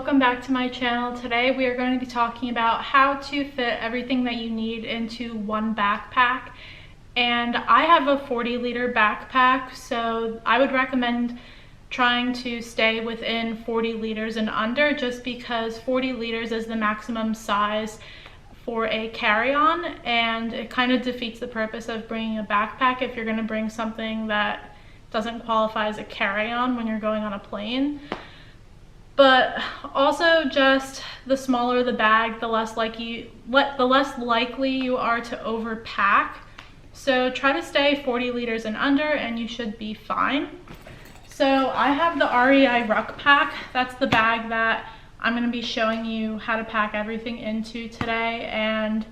welcome back to my channel. Today we are going to be talking about how to fit everything that you need into one backpack. And I have a 40-liter backpack, so I would recommend trying to stay within 40 liters and under, just because 40 liters is the maximum size for a carry-on, and it kind of defeats the purpose of bringing a backpack if you're going to bring something that doesn't qualify as a carry-on when you're going on a plane. But also, just the smaller the bag, the less likely you are to overpack. So try to stay 40 liters and under and you should be fine. So I have the REI Ruckpack. That's the bag that I'm going to be showing you how to pack everything into today. And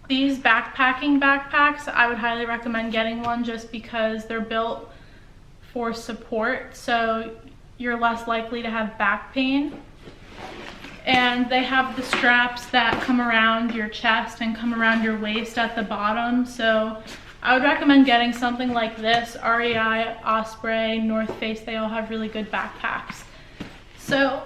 these backpacking backpacks, I would highly recommend getting one just because they're built for support. So you're less likely to have back pain. And they have the straps that come around your chest and come around your waist at the bottom. So I would recommend getting something like this. REI, Osprey, Northface, they all have really good backpacks. So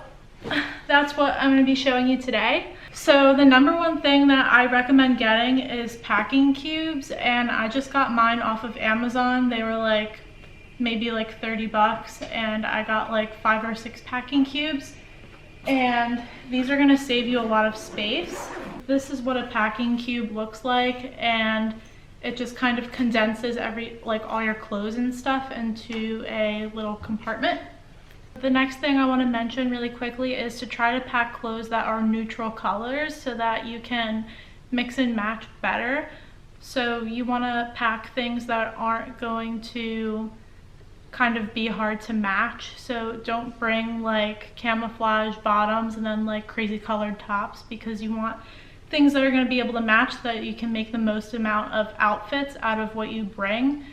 that's what I'm going to be showing you today. So the number one thing that I recommend getting is packing cubes, and I just got mine off of Amazon. They were maybe like 30 bucks, and I got like 5 or 6 packing cubes, and these are going to save you a lot of space. This is what a packing cube looks like, and it just kind of condenses all your clothes and stuff into a little compartment. The next thing I want to mention really quickly is to try to pack clothes that are neutral colors so that you can mix and match better. So you want to pack things that aren't going to kind of be hard to match. So don't bring like camouflage bottoms and then like crazy colored tops, because you want things that are going to be able to match so that you can make the most amount of outfits out of what you bring.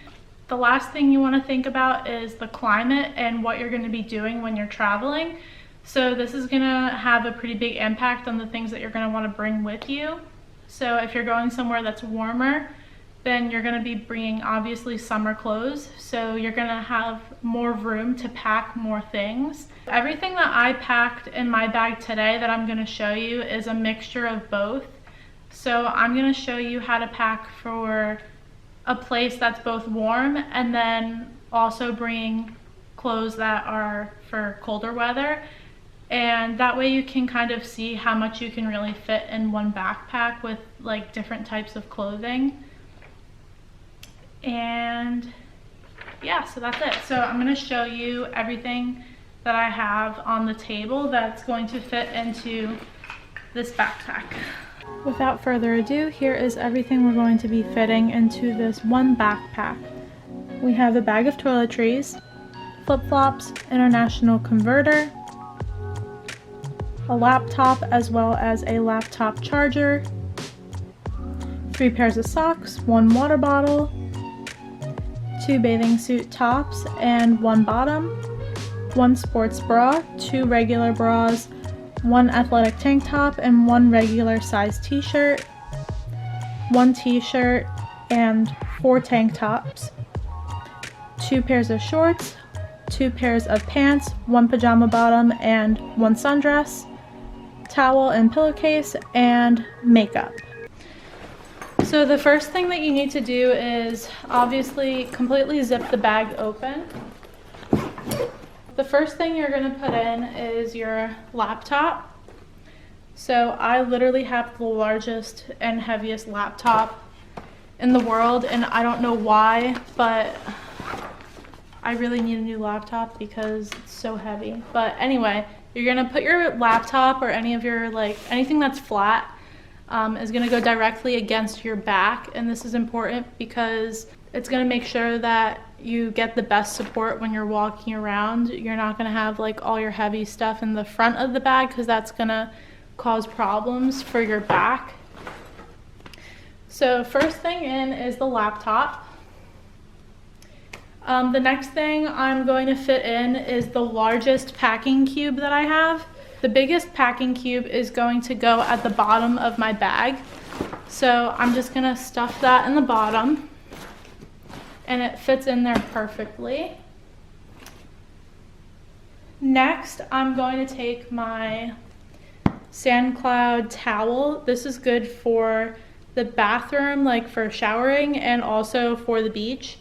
The last thing you want to think about is the climate and what you're going to be doing when you're traveling. So this is going to have a pretty big impact on the things that you're going to want to bring with you. So if you're going somewhere that's warmer, then you're going to be bringing obviously summer clothes, so you're going to have more room to pack more things. Everything that I packed in my bag today that I'm going to show you is a mixture of both. So I'm going to show you how to pack for a place that's both warm, and then also bring clothes that are for colder weather, and that way you can kind of see how much you can really fit in one backpack with like different types of clothing. And yeah, so that's it. So I'm going to show you everything that I have on the table that's going to fit into this backpack. Without further ado, here is everything we're going to be fitting into this one backpack. We have a bag of toiletries, flip-flops, international converter, a laptop as well as a laptop charger, 3 pairs of socks, 1 water bottle, 2 bathing suit tops and 1 bottom, 1 sports bra, 2 regular bras, 1 athletic tank top and 1 regular size t-shirt, 1 t-shirt and 4 tank tops, 2 pairs of shorts, 2 pairs of pants, 1 pajama bottom and 1 sundress, towel and pillowcase, and makeup. So the first thing that you need to do is obviously completely zip the bag open. The first thing you're going to put in is your laptop. So I literally have the largest and heaviest laptop in the world, and I don't know why, but I really need a new laptop because it's so heavy. But anyway, you're going to put your laptop or any of your anything that's flat is going to go directly against your back, and this is important because it's going to make sure that you get the best support when you're walking around. You're not going to have all your heavy stuff in the front of the bag, because that's going to cause problems for your back. So first thing in is the laptop. The next thing I'm going to fit in is the largest packing cube that I have. The biggest packing cube is going to go at the bottom of my bag. So I'm just going to stuff that in the bottom, and it fits in there perfectly. Next, I'm going to take my Sand Cloud towel. This is good for the bathroom, like for showering, and also for the beach.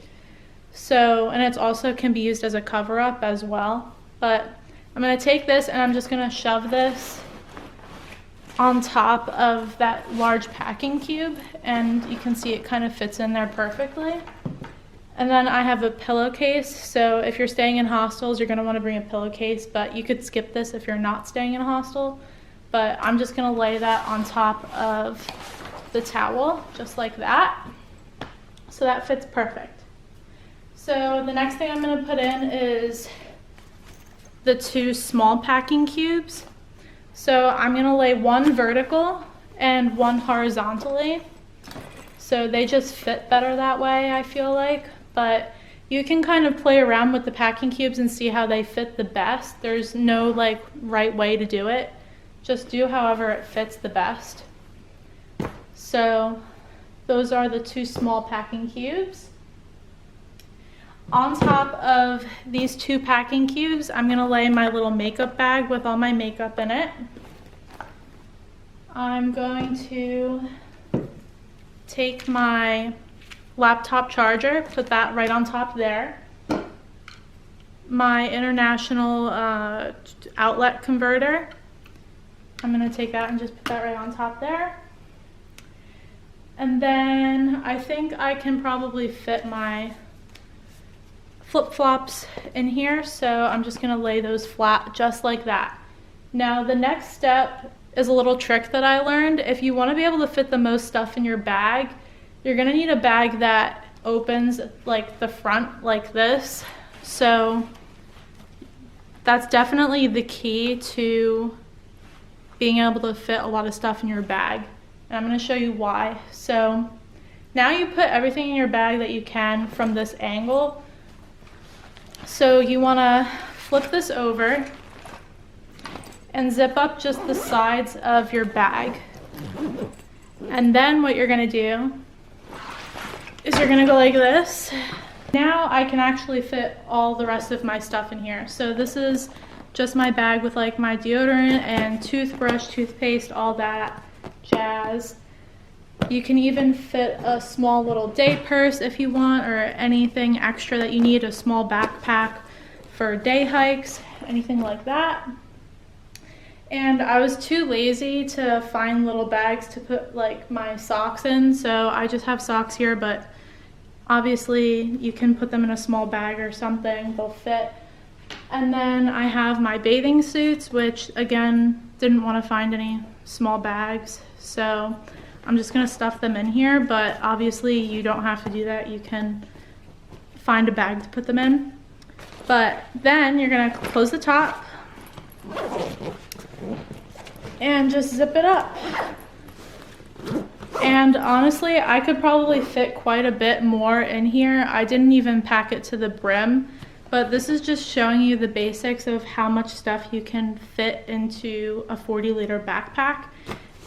So, and it's also can be used as a cover up as well. But I'm gonna take this and I'm just gonna shove this on top of that large packing cube, and you can see it kind of fits in there perfectly. And then I have a pillowcase, so if you're staying in hostels, you're gonna wanna bring a pillowcase, but you could skip this if you're not staying in a hostel. But I'm just gonna lay that on top of the towel, just like that. So that fits perfect. So the next thing I'm gonna put in is the 2 small packing cubes. So I'm gonna lay one vertical and one horizontally. So they just fit better that way, I feel like. But you can kind of play around with the packing cubes and see how they fit the best. There's no like right way to do it. Just do however it fits the best. So those are the 2 small packing cubes. On top of these 2 packing cubes, I'm gonna lay my little makeup bag with all my makeup in it. I'm going to take my laptop charger, put that right on top there. My international outlet converter, I'm gonna take that and just put that right on top there. And then I think I can probably fit my flip-flops in here, so I'm just gonna lay those flat just like that. Now the next step is a little trick that I learned. If you want to be able to fit the most stuff in your bag, you're gonna need a bag that opens like the front like this. So that's definitely the key to being able to fit a lot of stuff in your bag. And I'm gonna show you why. So now you put everything in your bag that you can from this angle. So you wanna flip this over and zip up just the sides of your bag. And then what you're gonna do is you're gonna go like this. Now I can actually fit all the rest of my stuff in here. So this is just my bag with like my deodorant and toothbrush, toothpaste, all that jazz. You can even fit a small little day purse if you want, or anything extra that you need, a small backpack for day hikes, anything like that. And I was too lazy to find little bags to put like my socks in, so I just have socks here, but obviously you can put them in a small bag or something, they'll fit. And then I have my bathing suits, which again, didn't want to find any small bags, so I'm just gonna stuff them in here, but obviously you don't have to do that. You can find a bag to put them in. But then you're gonna close the top and just zip it up. And honestly, I could probably fit quite a bit more in here. I didn't even pack it to the brim, but this is just showing you the basics of how much stuff you can fit into a 40-liter backpack.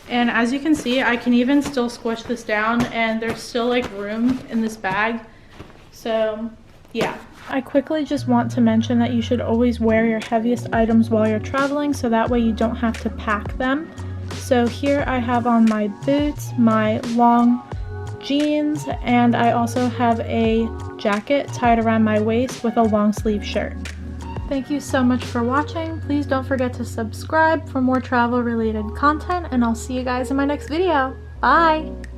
And as you can see, I can even still squish this down and there's still like room in this bag. So yeah. I quickly just want to mention that you should always wear your heaviest items while you're traveling, so that way you don't have to pack them. So here I have on my boots, my long jeans, and I also have a jacket tied around my waist with a long sleeve shirt. Thank you so much for watching. Please don't forget to subscribe for more travel related content, and I'll see you guys in my next video. Bye!